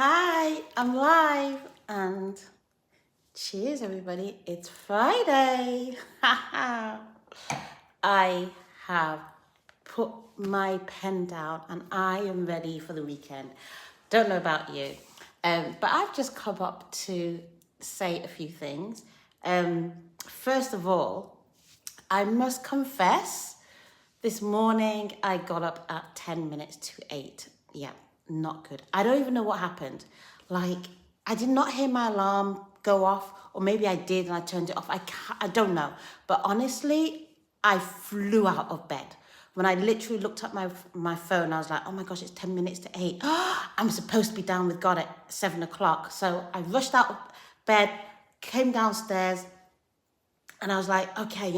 Hi, I'm live and cheers everybody, it's Friday. I have put my pen down and I am ready for the weekend. Don't know about you, but I've just come up to say a few things. First of all, I must confess, this morning I got up at 10 minutes to 8. Yeah, not good. I don't even know what happened. Like, I did not hear my alarm go off, or maybe I did and I turned it off. I don't know. But honestly, I flew out of bed. When I literally looked at my phone, I was like, oh my gosh, it's 10 minutes to 8. I'm supposed to be down with God at 7 o'clock. So I rushed out of bed, came downstairs, and I was like, okay,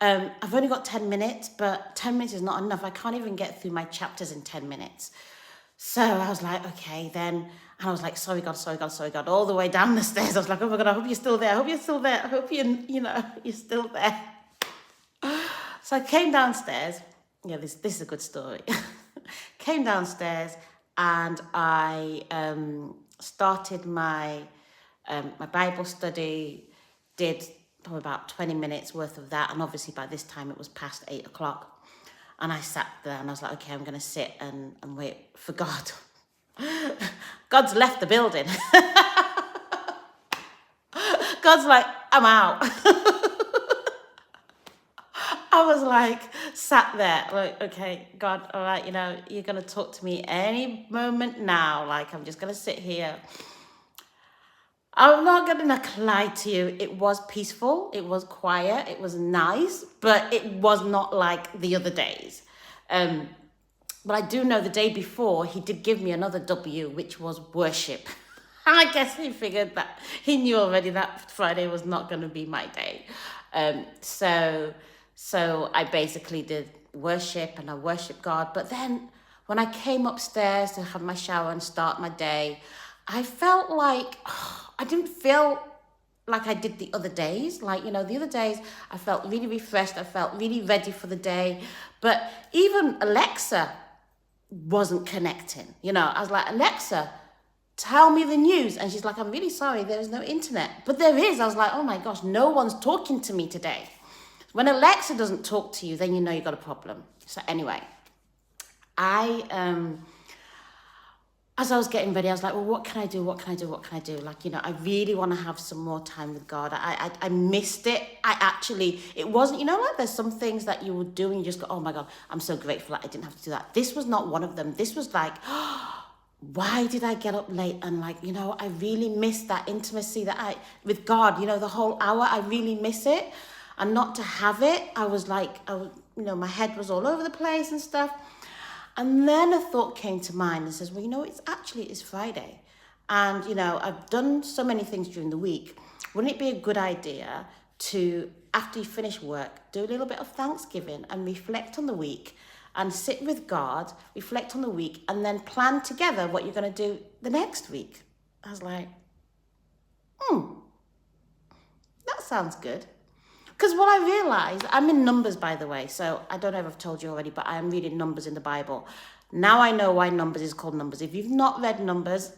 I've only got 10 minutes, but 10 minutes is not enough. I can't even get through my chapters in 10 minutes. So I was like, okay, then. And I was like, sorry, God, sorry, God, sorry, God, all the way down the stairs. I was like, oh my God, I hope you're still there. I hope you're still there. I hope you're still there. So I came downstairs. Yeah, this is a good story. Came downstairs and I started my Bible study, did probably about 20 minutes worth of that. And obviously by this time it was past 8 o'clock. And I sat there and I was like, okay, I'm going to sit and wait for God. God's left the building. God's like, I'm out. I was like, sat there, like, okay, God, all right, you're going to talk to me any moment now. Like, I'm just going to sit here. I'm not going to lie to you. It was peaceful. It was quiet. It was nice, but it was not like the other days. But I do know the day before, he did give me another W, which was worship. I guess he figured that he knew already that Friday was not going to be my day. So I basically did worship and I worshiped God. But then when I came upstairs to have my shower and start my day, I felt like, I didn't feel like I did the other days. Like, the other days I felt really refreshed. I felt really ready for the day. But even Alexa wasn't connecting. I was like, Alexa, tell me the news. And she's like, I'm really sorry, there is no internet. But there is. I was like, oh my gosh, no one's talking to me today. When Alexa doesn't talk to you, then you know you've got a problem. So anyway, as I was getting ready, I was like, well, what can I do? What can I do? What can I do? Like, I really want to have some more time with God. I missed it. It wasn't, like there's some things that you would do and you just go, oh my God, I'm so grateful that I didn't have to do that. This was not one of them. This was like, why did I get up late? And like, I really miss that intimacy with God, the whole hour, I really miss it. And not to have it, I was like, my head was all over the place and stuff. And then a thought came to mind and says, well, it's Friday. And, I've done so many things during the week. Wouldn't it be a good idea to, after you finish work, do a little bit of Thanksgiving and reflect on the week and sit with God, reflect on the week, and then plan together what you're going to do the next week? I was like, that sounds good. Because what I realized, I'm in Numbers, by the way, so I don't know if I've told you already, but I am reading Numbers in the Bible. Now I know why Numbers is called Numbers. If you've not read Numbers,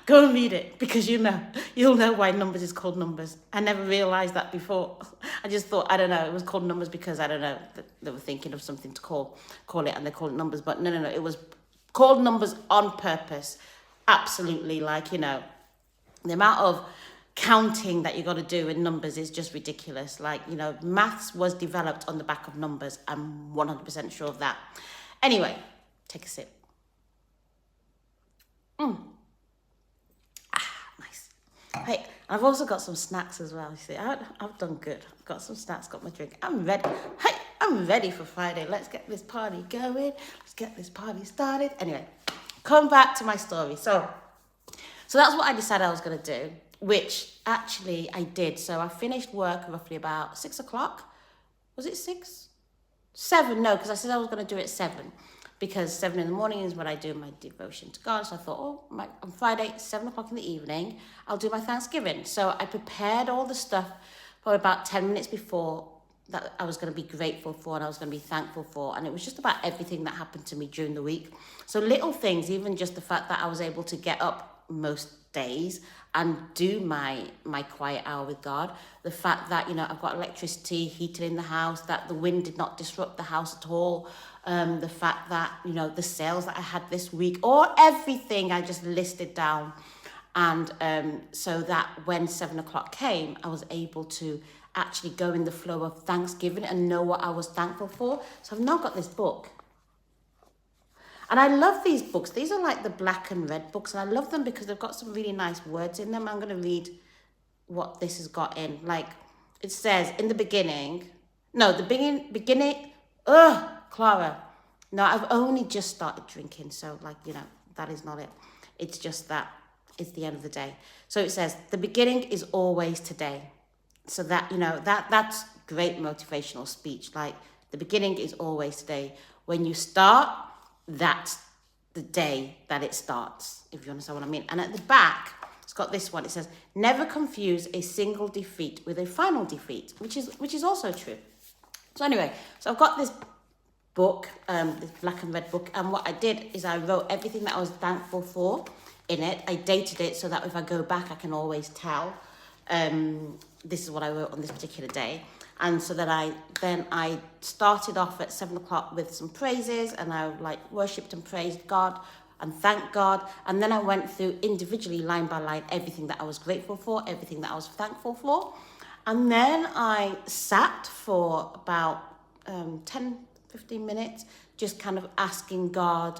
go and read it, because you'll know why Numbers is called Numbers. I never realized that before. I just thought, I don't know, it was called Numbers because, I don't know, they were thinking of something to call it, and they call it Numbers. But no, it was called Numbers on purpose. Absolutely, like, the amount of counting that you got to do in Numbers is just ridiculous. Like, maths was developed on the back of Numbers. I'm 100% sure of that. Anyway, take a sip. Nice. Hey, I've also got some snacks as well. You see, I've done good. I've got some snacks, got my drink. I'm ready. Hey, I'm ready for Friday. Let's get this party going. Let's get this party started. Anyway, come back to my story. So that's what I decided I was going to do, which actually I did. So I finished work roughly about 6 o'clock. Was it 6? 7, no, because I said I was going to do it at 7. Because 7 in the morning is when I do my devotion to God. So I thought, on Friday, 7 o'clock in the evening, I'll do my Thanksgiving. So I prepared all the stuff for about 10 minutes before that I was going to be grateful for and I was going to be thankful for. And it was just about everything that happened to me during the week. So little things, even just the fact that I was able to get up most days and do my quiet hour with God. The fact that, I've got electricity, heated in the house, that the wind did not disrupt the house at all. The fact that, the sales that I had this week, or everything I just listed down. And so that when 7 o'clock came, I was able to actually go in the flow of Thanksgiving and know what I was thankful for. So I've now got this book. And I love these books. These are like the black and red books. And I love them because they've got some really nice words in them. I'm going to read what this has got in. Like, it says, in the beginning. No, the beginning. Clara. No, I've only just started drinking. So, that is not it. It's just that it's the end of the day. So it says, the beginning is always today. So that, that's great motivational speech. Like, the beginning is always today. When you start, that's the day that it starts, if you understand what I mean. And at the back, it's got this one. It says, never confuse a single defeat with a final defeat, which is also true. So anyway, so I've got this book, this black and red book. And what I did is I wrote everything that I was thankful for in it. I dated it so that if I go back, I can always tell. This is what I wrote on this particular day. And so that I started off at 7 o'clock with some praises, and I worshipped and praised God and thanked God. And then I went through individually, line by line, everything that I was grateful for, everything that I was thankful for. And then I sat for about 10, 15 minutes, just kind of asking God,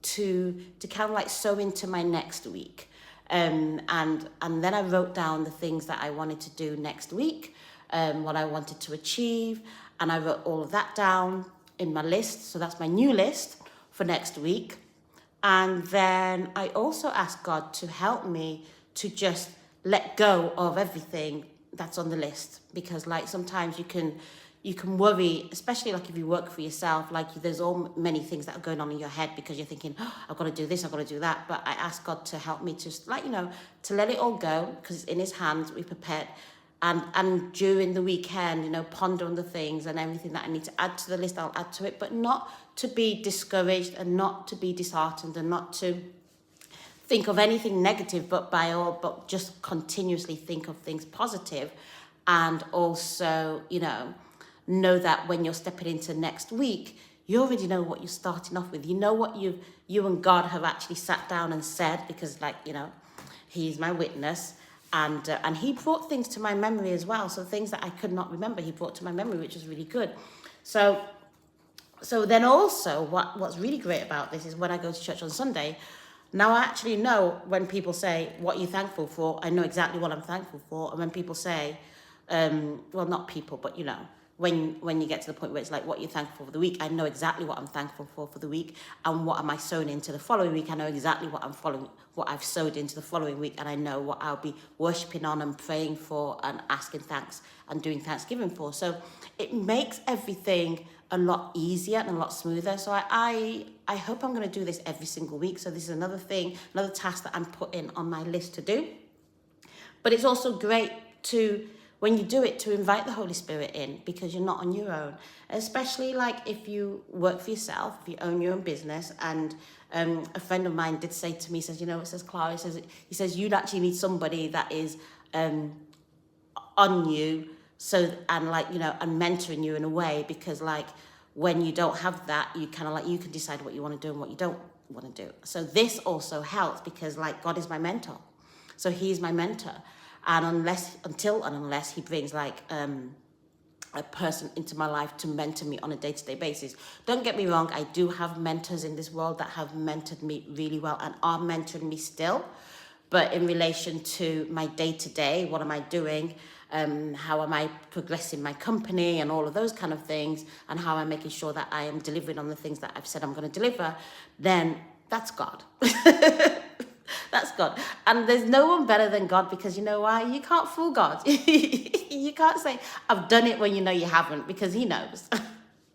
to kind of sow into my next week. And then I wrote down the things that I wanted to do next week, what I wanted to achieve, and I wrote all of that down in my list. So that's my new list for next week. And then I also asked God to help me to just let go of everything that's on the list, because sometimes you can worry, especially if you work for yourself, there's all many things that are going on in your head because you're thinking, I've got to do this, I've got to do that. But I asked God to help me to to let it all go, because it's in his hands. We prepared. And during the weekend, ponder on the things and everything that I need to add to the list, I'll add to it, but not to be discouraged and not to be disheartened and not to think of anything negative, but just continuously think of things positive. And also, know that when you're stepping into next week, you already know what you're starting off with. You know what you and God have actually sat down and said, because he's my witness. And he brought things to my memory as well. So things that I could not remember, he brought to my memory, which was really good. So then also what's really great about this is when I go to church on Sunday, now I actually know when people say, what are you thankful for? I know exactly what I'm thankful for. And when people say, well, not people, but when you get to the point where it's what you're thankful for the week, I know exactly what I'm thankful for the week, and what am I sowing into the following week. I know exactly what I've sowed into the following week, and I know what I'll be worshipping on and praying for and asking thanks and doing Thanksgiving for. So it makes everything a lot easier and a lot smoother. So I hope I'm going to do this every single week. So this is another task that I'm putting on my list to do. But it's also great to, when you do it, to invite the Holy Spirit in, because you're not on your own. Especially if you work for yourself, if you own your own business. And a friend of mine did say to me, says, it says, Clara, he says you'd actually need somebody that is on you, so, and and mentoring you in a way, because when you don't have that, you kind of you can decide what you want to do and what you don't want to do. So this also helps, because God is my mentor. So he's my mentor. And unless he brings a person into my life to mentor me on a day-to-day basis. Don't get me wrong, I do have mentors in this world that have mentored me really well and are mentoring me still. But in relation to my day-to-day, what am I doing? How am I progressing my company and all of those kind of things, and how I'm making sure that I am delivering on the things that I've said I'm going to deliver, then that's God. That's God. And there's no one better than God, because you know why? You can't fool God. You can't say, I've done it, when you know you haven't, because he knows.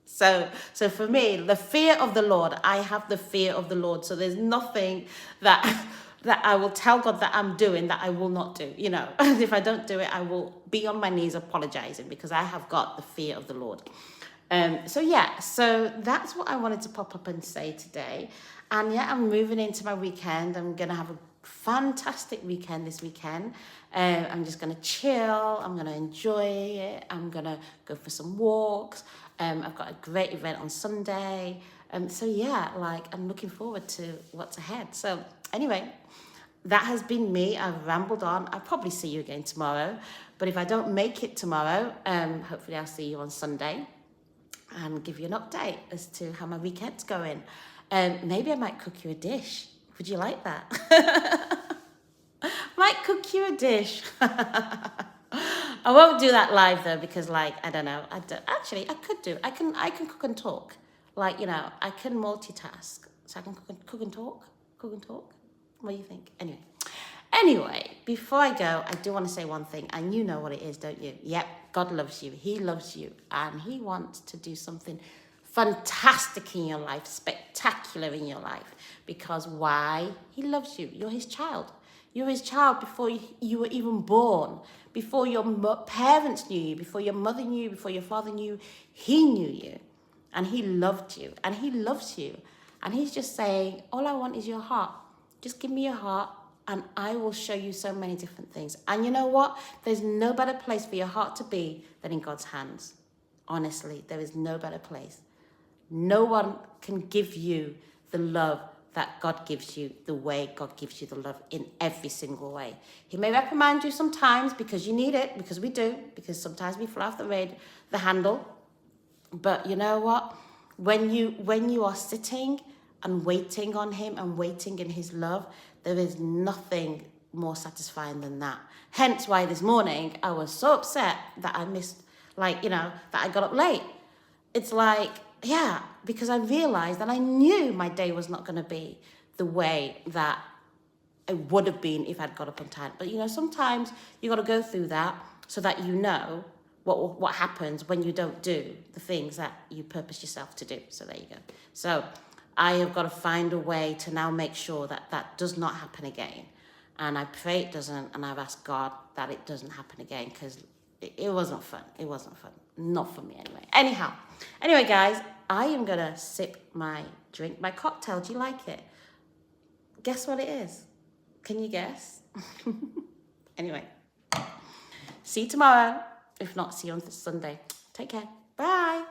So for me, the fear of the Lord, I have the fear of the Lord. So there's nothing that that I will tell God that I'm doing that I will not do. You know, if I don't do it, I will be on my knees apologizing because I have got the fear of the Lord. So yeah, so that's what I wanted to pop up and say today. And yeah, I'm moving into my weekend. I'm going to have a fantastic weekend this weekend. I'm just going to chill. I'm going to enjoy it. I'm going to go for some walks. I've got a great event on Sunday. So yeah, like I'm looking forward to what's ahead. So anyway, that has been me. I've rambled on. I'll probably see you again tomorrow. But if I don't make it tomorrow, hopefully I'll see you on Sunday and give you an update as to how my weekend's going. Maybe I might cook you a dish. Would you like that? Might cook you a dish. I won't do that live though because, like, I don't know. Actually, I could do. I can cook and talk. Like, you know, I can multitask. So I can cook and talk. Cook and talk. What do you think? Anyway, before I go, I do want to say one thing, and you know what it is, don't you? Yep, God loves you. He loves you, and He wants to do something fantastic in your life, spectacular in your life. Because why? He loves you. You're His child. You're His child before you were even born, before your parents knew you, before your mother knew you, before your father knew you. He knew you, and He loved you, and He loves you. And He's just saying, all I want is your heart. Just give me your heart, and I will show you so many different things. And you know what? There's no better place for your heart to be than in God's hands. Honestly, there is no better place. No one can give you the love that God gives you the way God gives you the love in every single way. He may reprimand you sometimes because you need it, because we do, because sometimes we fly off the handle. But you know what? When you are sitting and waiting on Him and waiting in His love, there is nothing more satisfying than that. Hence why this morning I was so upset that I missed, that I got up late. It's like, yeah, because I realized that I knew my day was not going to be the way that it would have been if I'd got up on time. But, you know, sometimes you got to go through that so that you know what happens when you don't do the things that you purpose yourself to do. So there you go. So I have got to find a way to now make sure that that does not happen again. And I pray it doesn't, and I've asked God that it doesn't happen again because it wasn't fun. It wasn't fun. Not for me anyway. Anyway, guys, I am going to sip my drink, my cocktail. Do you like it? Guess what it is? Can you guess? Anyway, see you tomorrow. If not, see you on Sunday. Take care. Bye.